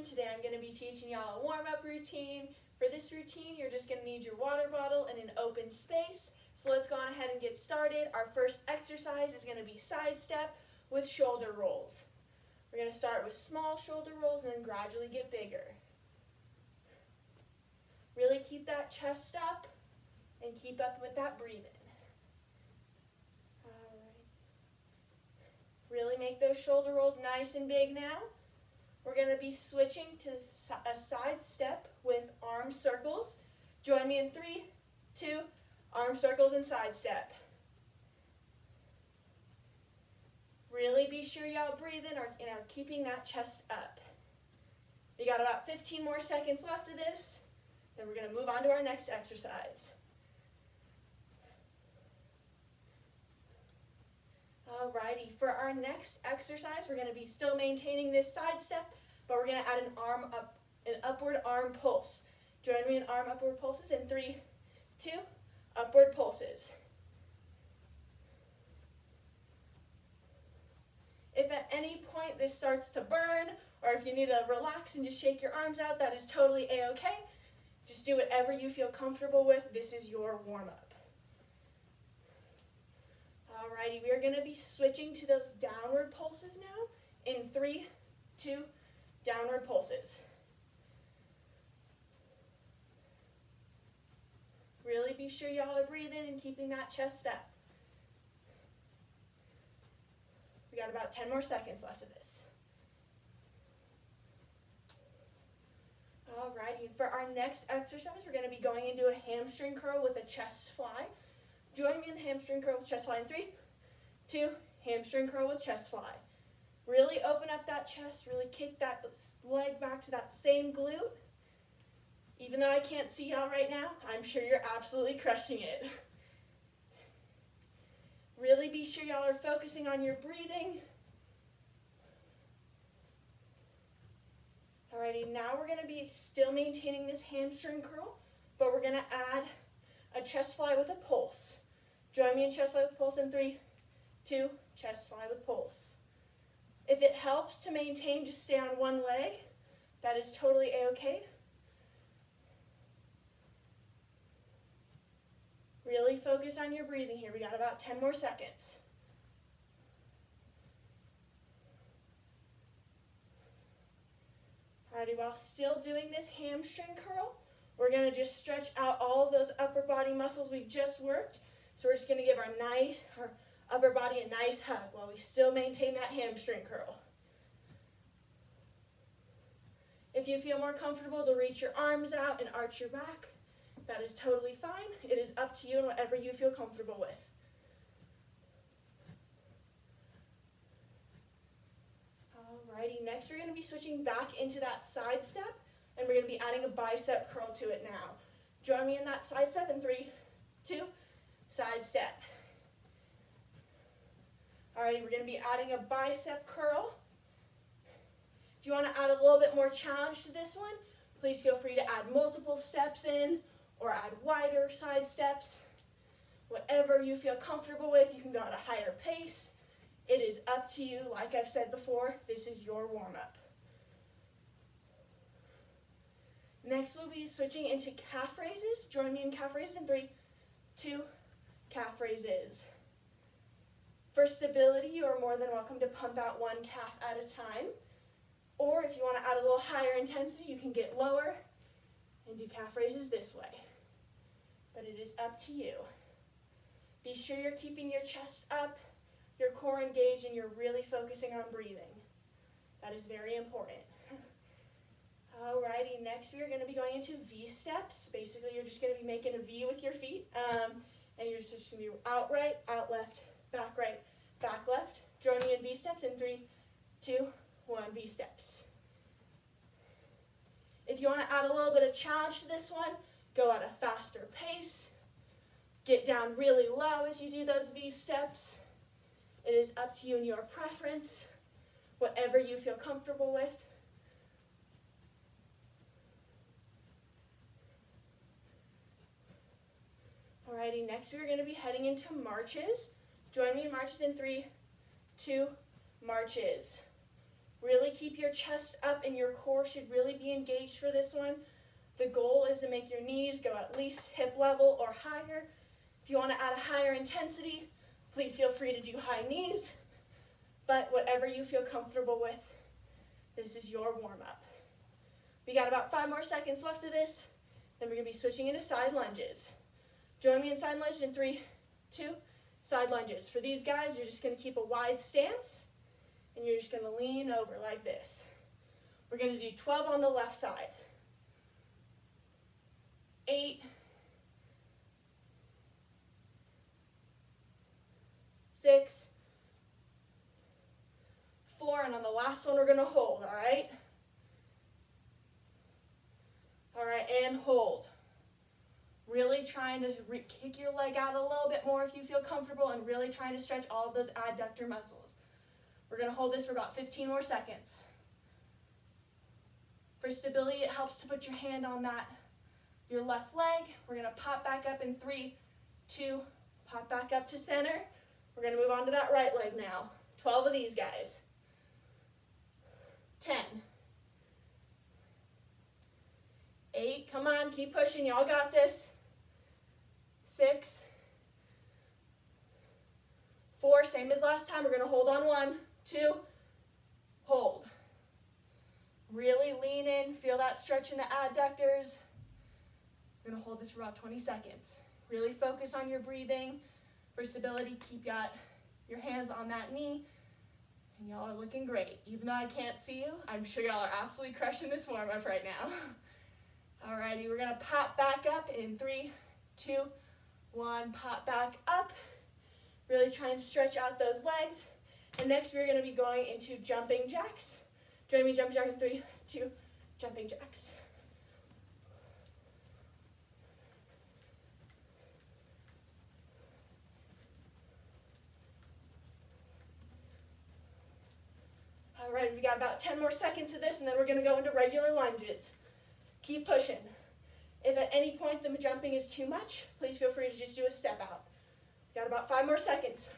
everyone. Today I'm going to be teaching y'all a warm-up routine. For this routine, you're just going to need your water bottle in an open space. So let's go on ahead and get started. Our first exercise is going to be side step with shoulder rolls. We're going to start with small shoulder rolls and then gradually get bigger. Really keep that chest up and keep up with that breathing. All right. Really make those shoulder rolls nice and big now. We're going to be switching to a side step with arm circles. Join me in 3, 2, arm circles and side step. Really be sure y'all breathe in and are keeping that chest up. We got about 15 more seconds left of this. Then we're going to move on to our next exercise. Alrighty, for our next exercise, we're going to be still maintaining this side step, but we're going to add an upward arm pulse. Join me in arm upward pulses in 3, 2, upward pulses. If at any point this starts to burn, or if you need to relax and just shake your arms out, that is totally a-okay. Just do whatever you feel comfortable with. This is your warm-up. Alrighty, we are going to be switching to those downward pulses now in 3, 2, downward pulses. Really be sure y'all are breathing and keeping that chest up. We got about 10 more seconds left of this. Alrighty, and for our next exercise, we're going to be going into a hamstring curl with a chest fly. Join me in the hamstring curl with chest fly in 3, 2, hamstring curl with chest fly. Really open up that chest, really kick that leg back to that same glute. Even though I can't see y'all right now, I'm sure you're absolutely crushing it. Really be sure y'all are focusing on your breathing. Alrighty, now we're going to be still maintaining this hamstring curl, but we're going to add a chest fly with a pulse. Join me in chest fly with pulse in 3, 2, chest fly with pulse. If it helps to maintain, just stay on one leg. That is totally a-okay. Really focus on your breathing here. We got about 10 more seconds. Alrighty, while still doing this hamstring curl, we're going to just stretch out all of those upper body muscles we just worked. So we're just going to give our upper body a nice hug while we still maintain that hamstring curl. If you feel more comfortable to reach your arms out and arch your back, that is totally fine. It is up to you and whatever you feel comfortable with. Alrighty, next we're going to be switching back into that side step, and we're going to be adding a bicep curl to it now. Join me in that side step in 3, 2, side step. Alrighty, we're going to be adding a bicep curl. If you want to add a little bit more challenge to this one, please feel free to add multiple steps in or add wider side steps. Whatever you feel comfortable with, you can go at a higher pace. It is up to you. Like I've said before, this is your warm-up. Next, we'll be switching into calf raises. Join me in calf raises in 3, 2, calf raises. For stability, you are more than welcome to pump out one calf at a time. Or if you want to add a little higher intensity, you can get lower and do calf raises this way. But it is up to you. Be sure you're keeping your chest up, your core engaged, and you're really focusing on breathing. That is very important. Alrighty, next we are going to be going into V steps. Basically, you're just going to be making a V with your feet, and you're just going to be out right, out left, back right, back left. Join me in V steps in 3, 2, 1, V steps. If you want to add a little bit of challenge to this one, go at a faster pace. Get down really low as you do those V steps. It is up to you and your preference, whatever you feel comfortable with. Alrighty, next we're going to be heading into marches. Join me in marches in 3, 2, marches. Really keep your chest up and your core should really be engaged for this one. The goal is to make your knees go at least hip level or higher. If you want to add a higher intensity, please feel free to do high knees. But whatever you feel comfortable with, this is your warm-up. We got about 5 more seconds left of this. Then we're going to be switching into side lunges. Join me in side lunges in 3, 2, side lunges. For these guys, you're just going to keep a wide stance, and you're just going to lean over like this. We're going to do 12 on the left side. 8, 6, 4, and on the last one we're going to hold, all right? All right, and hold. Really trying to kick your leg out a little bit more if you feel comfortable, and really trying to stretch all of those adductor muscles. We're going to hold this for about 15 more seconds. For stability, it helps to put your hand on your left leg. We're going to pop back up in 3, 2, pop back up to center. We're going to move on to that right leg now. 12 of these guys. 10. 8, come on, keep pushing, y'all got this. 6, 4, same as last time, we're going to hold on 1, 2, hold. Really lean in, feel that stretch in the adductors. We're going to hold this for about 20 seconds. Really focus on your breathing. For stability, keep your hands on that knee. And y'all are looking great. Even though I can't see you, I'm sure y'all are absolutely crushing this warm-up right now. Alrighty, we're gonna pop back up in 3, 2, 1, pop back up. Really try and stretch out those legs. And next we're gonna be going into jumping jacks. Join me, jumping jacks in 3, 2, jumping jacks. All right, we got about 10 more seconds of this, and then we're gonna go into regular lunges. Keep pushing. If at any point the jumping is too much, please feel free to just do a step out. We got about 5 more seconds.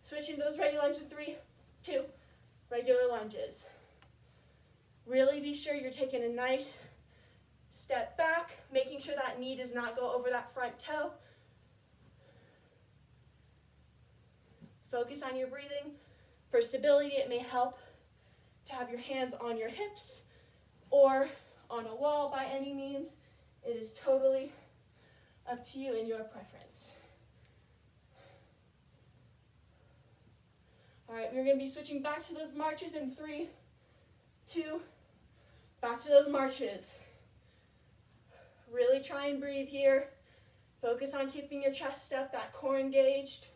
Switching to those regular lunges, 3, 2, regular lunges. Really be sure you're taking a nice step back, making sure that knee does not go over that front toe. Focus on your breathing. For stability, it may help to have your hands on your hips or on a wall by any means. It is totally up to you and your preference. All right, we're going to be switching back to those marches in 3, 2, back to those marches. Really try and breathe here. Focus on keeping your chest up, that core engaged.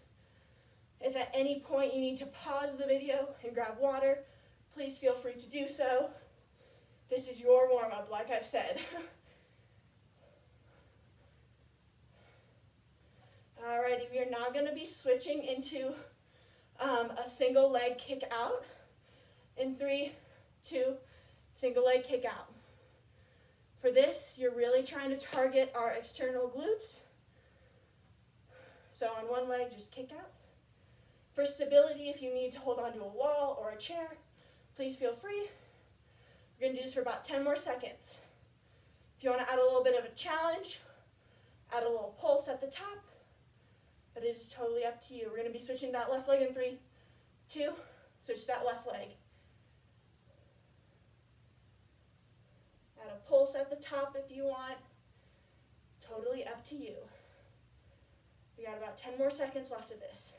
If at any point you need to pause the video and grab water, please feel free to do so. This is your warm-up, like I've said. Alrighty, we are now going to be switching into a single leg kick out. In 3, 2, single leg kick out. For this, you're really trying to target our external glutes. So on one leg, just kick out. For stability, if you need to hold onto a wall or a chair, please feel free. We're going to do this for about 10 more seconds. If you want to add a little bit of a challenge, add a little pulse at the top, but it is totally up to you. We're going to be switching that left leg in 3, 2, switch that left leg. Add a pulse at the top if you want. Totally up to you. We got about 10 more seconds left of this.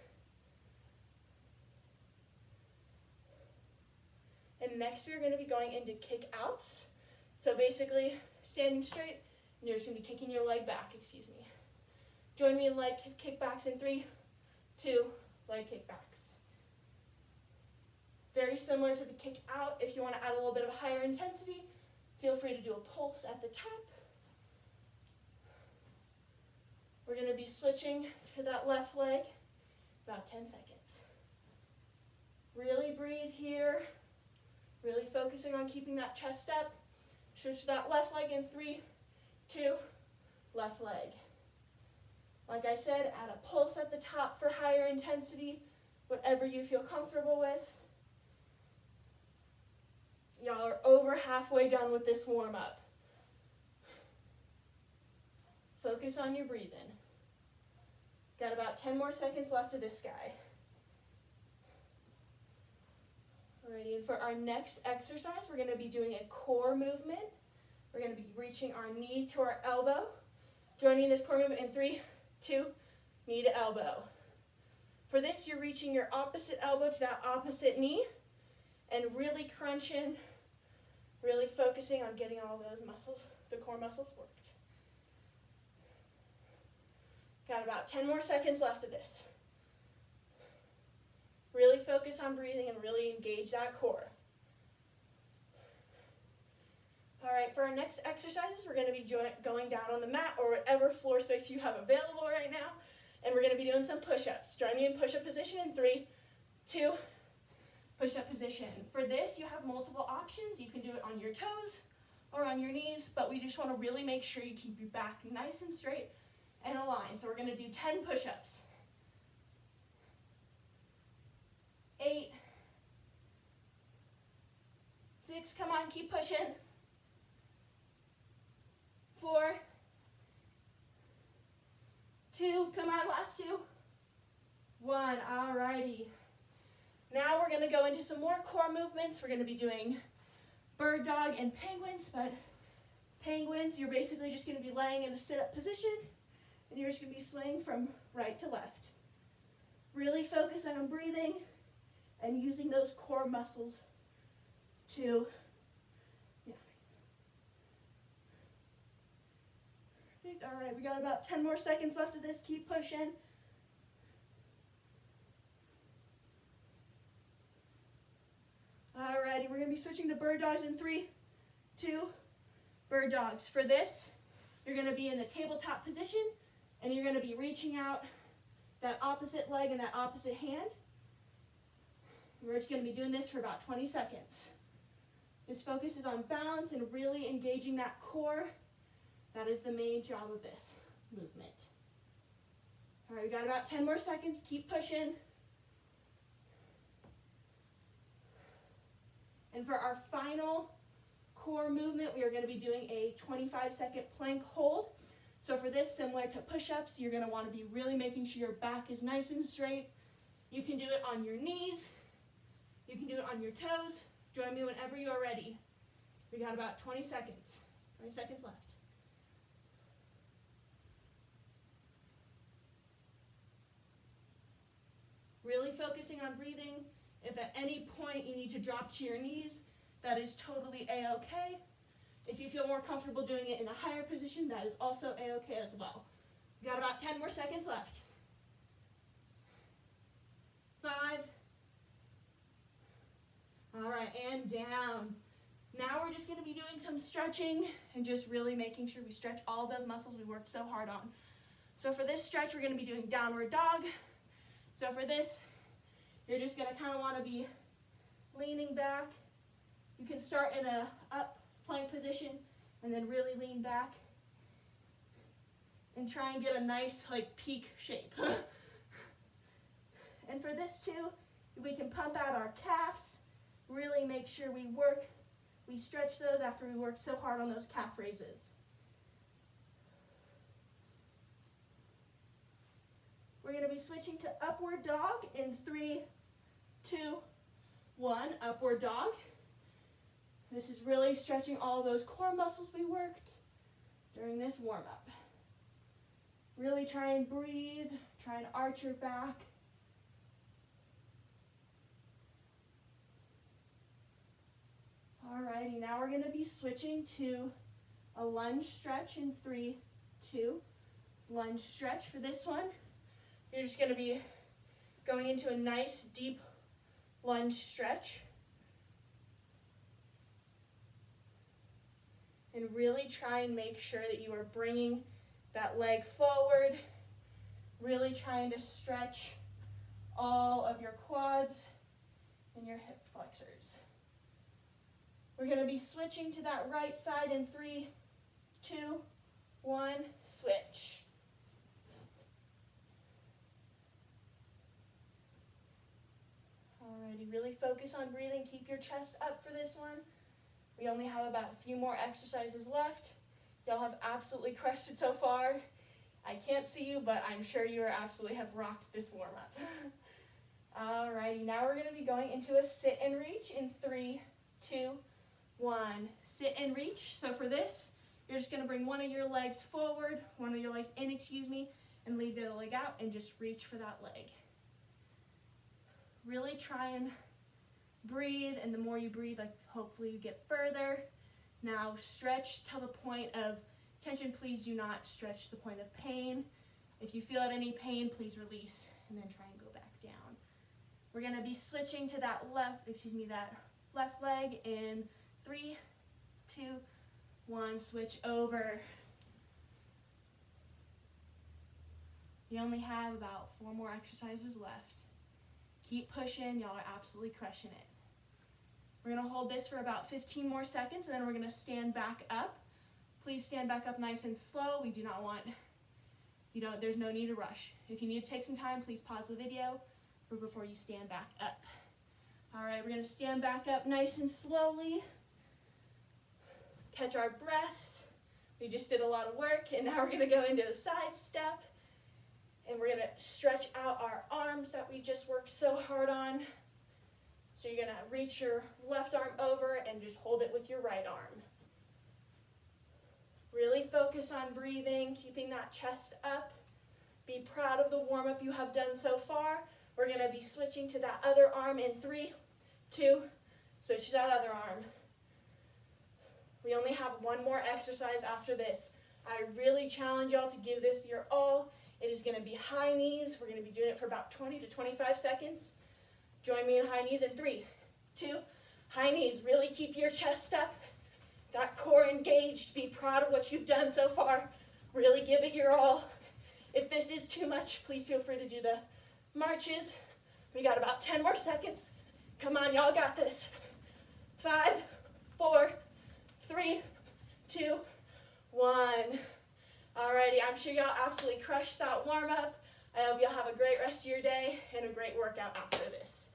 And next we're going to be going into kick outs. So basically standing straight, and you're just going to be kicking your leg back, Join me in leg kickbacks in 3, 2, leg kickbacks. Very similar to the kick out. If you want to add a little bit of higher intensity, feel free to do a pulse at the top. We're going to be switching to that left leg, about 10 seconds. Really breathe here. Really focusing on keeping that chest up. Switch that left leg in 3, 2, left leg. Like I said, add a pulse at the top for higher intensity, whatever you feel comfortable with. we're halfway done with this warm-up. Focus on your breathing. Got about 10 more seconds left of this guy. Alrighty, and for our next exercise, we're going to be doing a core movement. We're going to be reaching our knee to our elbow. Joining this core movement in 3, 2, knee to elbow. For this, you're reaching your opposite elbow to that opposite knee and really crunching, really focusing on getting all those muscles, the core muscles worked. Got about 10 more seconds left of this. Really focus on breathing and really engage that core. All right, for our next exercises, we're going to be going down on the mat or whatever floor space you have available right now, and we're going to be doing some push-ups. Join me in push-up position in 3, 2, push-up position. For this, you have multiple options. You can do it on your toes or on your knees, but we just want to really make sure you keep your back nice and straight and aligned. So we're going to do 10 push-ups. 8, 6, come on, keep pushing. 4, 2, come on, last 2. 1, alrighty. Now we're going to go into some more core movements. We're going to be doing bird dog and penguins, but penguins, you're basically just going to be laying in a sit-up position, and you're just going to be swaying from right to left. Really focus on breathing and using those core muscles to, Perfect, all right, we got about 10 more seconds left of this, keep pushing. Alrighty, we're going to be switching to bird dogs in 3, 2, bird dogs. For this, you're going to be in the tabletop position, and you're going to be reaching out that opposite leg and that opposite hand. We're just going to be doing this for about 20 seconds. This focuses on balance and really engaging that core. That is the main job of this movement. All right, we got about 10 more seconds. Keep pushing. And for our final core movement, we are going to be doing a 25-second plank hold. So for this, similar to push-ups, you're going to want to be really making sure your back is nice and straight. You can do it on your knees. You can do it on your toes. Join me whenever you are ready. We got about 20 seconds. 20 seconds left. Really focusing on breathing. If at any point you need to drop to your knees, that is totally a-okay. If you feel more comfortable doing it in a higher position, that is also a-okay as well. We got about 10 more seconds left. 5. All right, and down. Now we're just going to be doing some stretching and just really making sure we stretch all those muscles we worked so hard on. So for this stretch, we're going to be doing downward dog. So for this, you're just going to kind of want to be leaning back. You can start in a up plank position and then really lean back and try and get a nice like peak shape. And for this too, we can pump out our calves, really make sure we stretch those after we worked so hard on those calf raises. We're going to be switching to upward dog in 3, 2, 1, upward dog. This is really stretching all those core muscles we worked during this warm-up. Really try and breathe, try and arch your back. Alrighty, now we're going to be switching to a lunge stretch in 3, 2, lunge stretch. For this one, you're just going to be going into a nice deep lunge stretch. And really try and make sure that you are bringing that leg forward, really trying to stretch all of your quads and your hip flexors. We're going to be switching to that right side in 3, 2, 1, switch. Alrighty, really focus on breathing. Keep your chest up for this one. We only have about a few more exercises left. Y'all have absolutely crushed it so far. I can't see you, but I'm sure you absolutely have rocked this warm-up. Alrighty, now we're going to be going into a sit and reach in 3, 2, 1. Sit and reach. So for this, you're just going to bring one of your legs forward, one of your legs in, and leave the other leg out and just reach for that leg. Really try and breathe, and the more you breathe, like hopefully you get further. Now stretch till the point of tension. Please do not stretch to the point of pain. If you feel any pain, please release and then try and go back down. We're going to be switching to that left leg in 3, 2, 1. Switch over. You only have about 4 more exercises left. Keep pushing. Y'all are absolutely crushing it. We're going to hold this for about 15 more seconds, and then we're going to stand back up. Please stand back up nice and slow. We do not want, there's no need to rush. If you need to take some time, please pause the video before you stand back up. All right, we're going to stand back up nice and slowly. Catch our breaths. We just did a lot of work, and now we're going to go into a side step. And we're going to stretch out our arms that we just worked so hard on. So you're going to reach your left arm over and just hold it with your right arm. Really focus on breathing, keeping that chest up. Be proud of the warm-up you have done so far. We're going to be switching to that other arm in 3, 2, switch to that other arm. We only have one more exercise after this. I really challenge y'all to give this your all. It is going to be high knees. We're going to be doing it for about 20 to 25 seconds. Join me in high knees in 3, 2, high knees. Really keep your chest up, that core engaged. Be proud of what you've done so far. Really give it your all. If this is too much, please feel free to do the marches. We got about 10 more seconds. Come on, y'all got this. 5, 4, 3, 2, 1. Alrighty, I'm sure y'all absolutely crushed that warm-up. I hope y'all have a great rest of your day and a great workout after this.